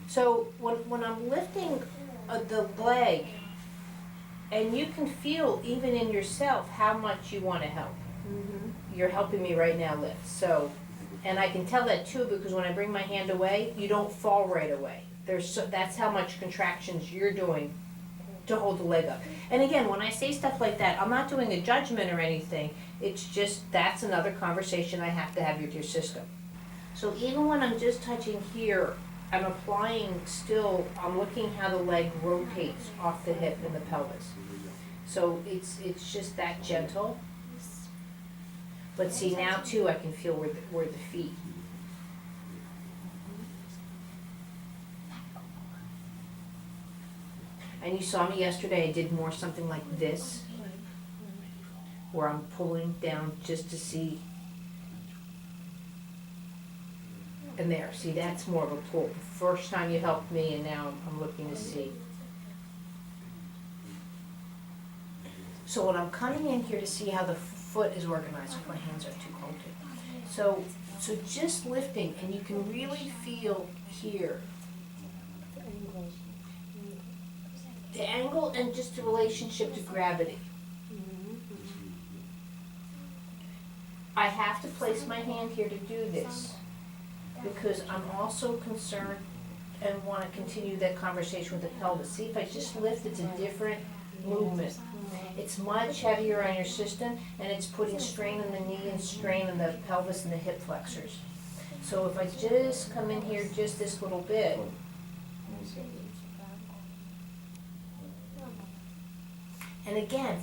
So when I'm lifting the leg, and you can feel even in yourself how much you want to help. You're helping me right now lift. So, and I can tell that too because when I bring my hand away, you don't fall right away. That's how much contractions you're doing to hold the leg up. And again, when I say stuff like that, I'm not doing a judgment or anything. It's just that's another conversation I have to have with your system. So even when I'm just touching here, I'm applying still, I'm looking how the leg rotates off the hip and the pelvis. So it's just that gentle. But see now too, I can feel where the feet. And you saw me yesterday, I did more something like this, where I'm pulling down just to see. And there, see, that's more of a pull. First time you helped me, and now I'm looking to see. So when I'm coming in here to see how the foot is organized, my hands are too cold here. So just lifting, and you can really feel here. The angle and just the relationship to gravity. I have to place my hand here to do this because I'm also concerned and want to continue that conversation with the pelvis. See, if I just lift, it's a different movement. It's much heavier on your system, and it's putting strain on the knee and strain on the pelvis and the hip flexors. So if I just come in here just this little bit, and again,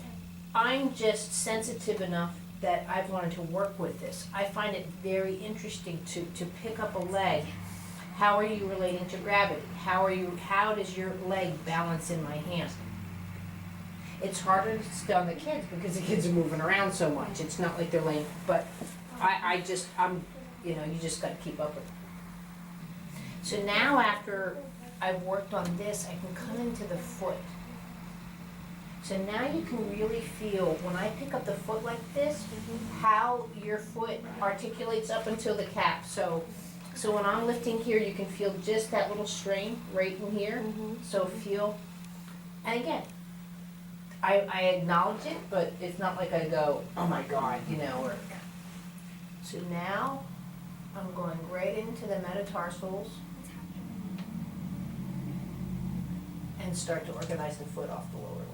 I'm just sensitive enough that I've wanted to work with this. I find it very interesting to pick up a leg. How are you relating to gravity? How does your leg balance in my hand? It's harder to stay on the kids because the kids are moving around so much. It's not like they're laying, but you just got to keep up with it. So now after I've worked on this, I can come into the foot. So now you can really feel, when I pick up the foot like this, how your foot articulates up until the calf. So when I'm lifting here, you can feel just that little strain right in here. So feel, and again, I acknowledge it, but it's not like I go, oh my God, or. So now I'm going right into the metatarsals and start to organize the foot off the lower leg.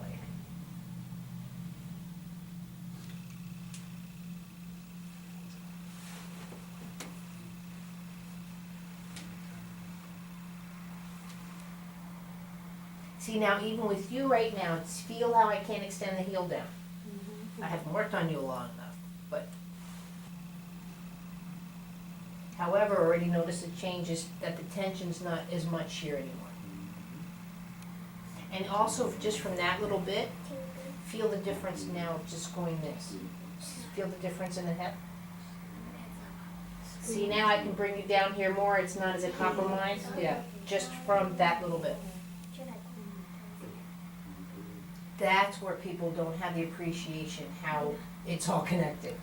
See, now even with you right now, it's feel how I can't extend the heel down. I haven't worked on you long enough, but. However, already notice the changes, that the tension's not as much here anymore. And also, just from that little bit, feel the difference now just going this. Feel the difference in the hip. See, now I can bring you down here more, it's not as a compromise. Yeah, just from that little bit. That's where people don't have the appreciation, how it's all connected.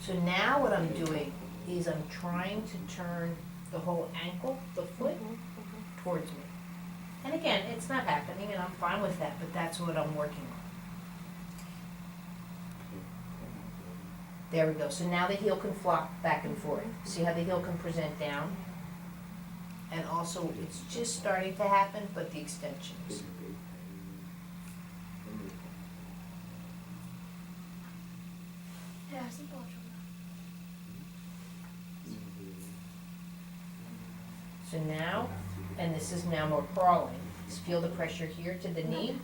So now what I'm doing is I'm trying to turn the whole ankle, the foot, towards me. And again, it's not happening, and I'm fine with that, but that's what I'm working on. There we go. So now the heel can flop back and forth. See how the heel can present down? And also, it's just starting to happen, but the extensions. So now, and this is now more crawling. Just feel the pressure here to the knee.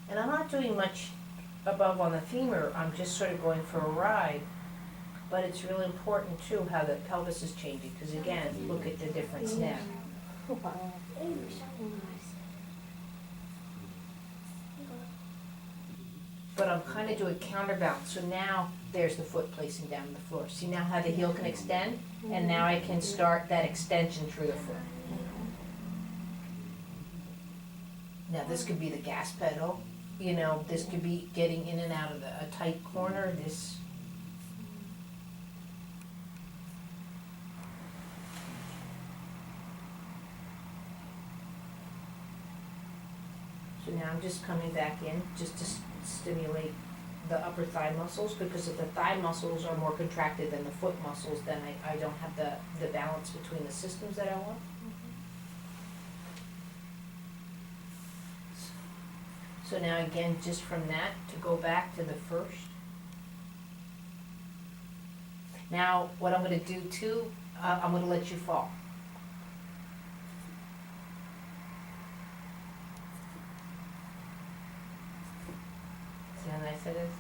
And I'm not doing much above on the femur, I'm just sort of going for a ride. But it's really important too how the pelvis is changing, because again, look at the difference now. but I'm kind of doing counterbalance. So now there's the foot placing down on the floor. See now how the heel can extend? And now I can start that extension through the foot. Now this could be the gas pedal. You know, this could be getting in and out of a tight corner. This. So now I'm just coming back in just to stimulate the upper thigh muscles, because if the thigh muscles are more contracted than the foot muscles, then I don't have the balance between the systems that I want. So now again, just from that, to go back to the first. Now what I'm going to do too, I'm going to let you fall. See how nice that is?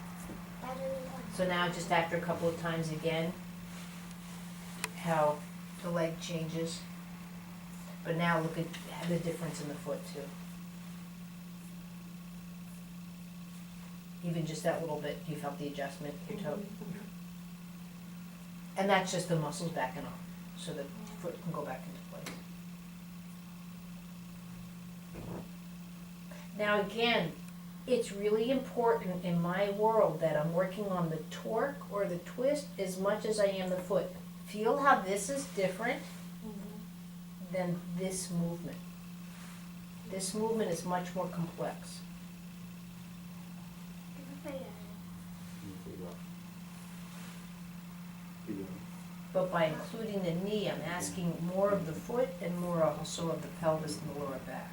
So now just after a couple of times again, how the leg changes. But now look at the difference in the foot too. Even just that little bit, you felt the adjustment, your toe. And that's just the muscles backing off, so the foot can go back into place. Now again, it's really important in my world that I'm working on the torque or the twist as much as I am the foot. Feel how this is different than this movement. This movement is much more complex. But by including the knee, I'm asking more of the foot and more also of the pelvis and the lower back.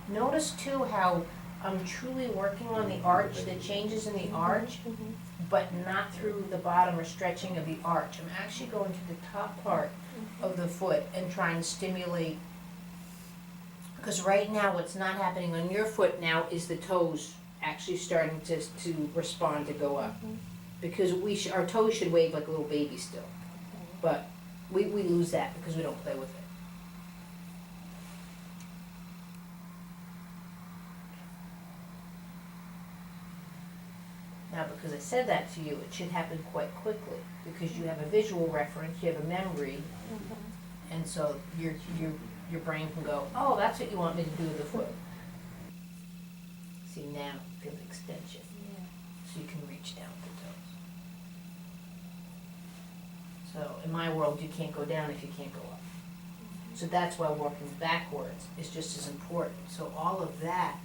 Notice too how I'm truly working on the arch, the changes in the arch, but not through the bottom or stretching of the arch. I'm actually going to the top part of the foot and trying to stimulate. Because right now what's not happening on your foot now is the toes actually starting to respond, to go up. Because our toes should wave like a little baby still. But we lose that because we don't play with it. Now because I said that to you, it should happen quite quickly because you have a visual reference, you have a memory, and so your brain can go, oh, that's what you want me to do with the foot. See now, feel the extension. So you can reach down with the toes. So in my world, you can't go down if you can't go up. So that's why walking backwards is just as important. So all of that,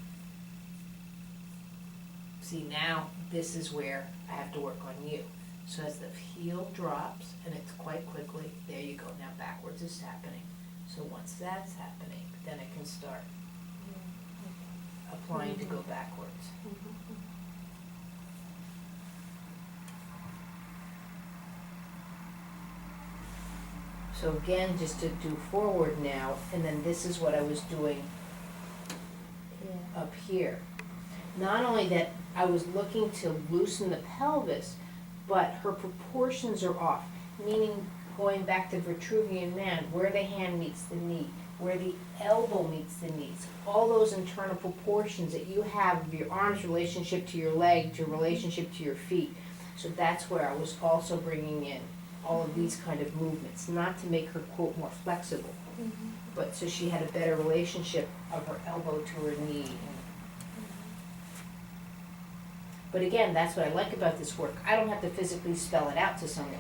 see now, this is where I have to work on you. So as the heel drops, and it's quite quickly, there you go. Now backwards is happening. So once that's happening, then it can start applying to go backwards. So again, just to do forward now, and then this is what I was doing up here. Not only that I was looking to loosen the pelvis, but her proportions are off, meaning going back to Vitruvian Man, where the hand meets the knee, where the elbow meets the knees, all those internal proportions that you have of your arm's relationship to your leg, to your relationship to your feet. So that's where I was also bringing in all of these kind of movements, not to make her, quote, more flexible, but so she had a better relationship of her elbow to her knee. But again, that's what I like about this work. I don't have to physically spell it out to someone.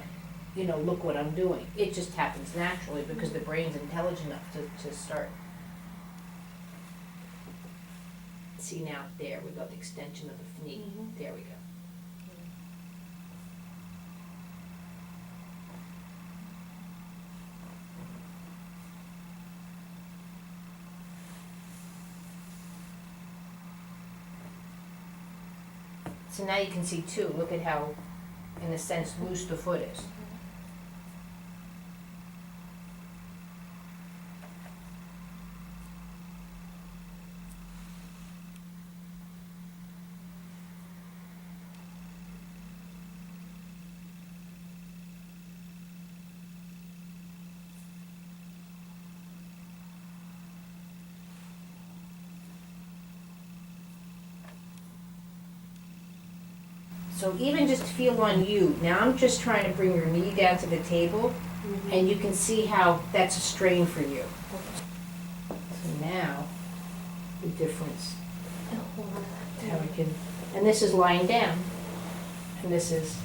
You know, look what I'm doing. It just happens naturally because the brain's intelligent enough to start. See now, there we go, the extension of the knee. There we go. So now you can see too, look at how, in a sense, loose the foot is. So even just feel on you. Now I'm just trying to bring your knee down to the table, and you can see how that's a strain for you. So now, the difference. How we can, and this is lying down, and this is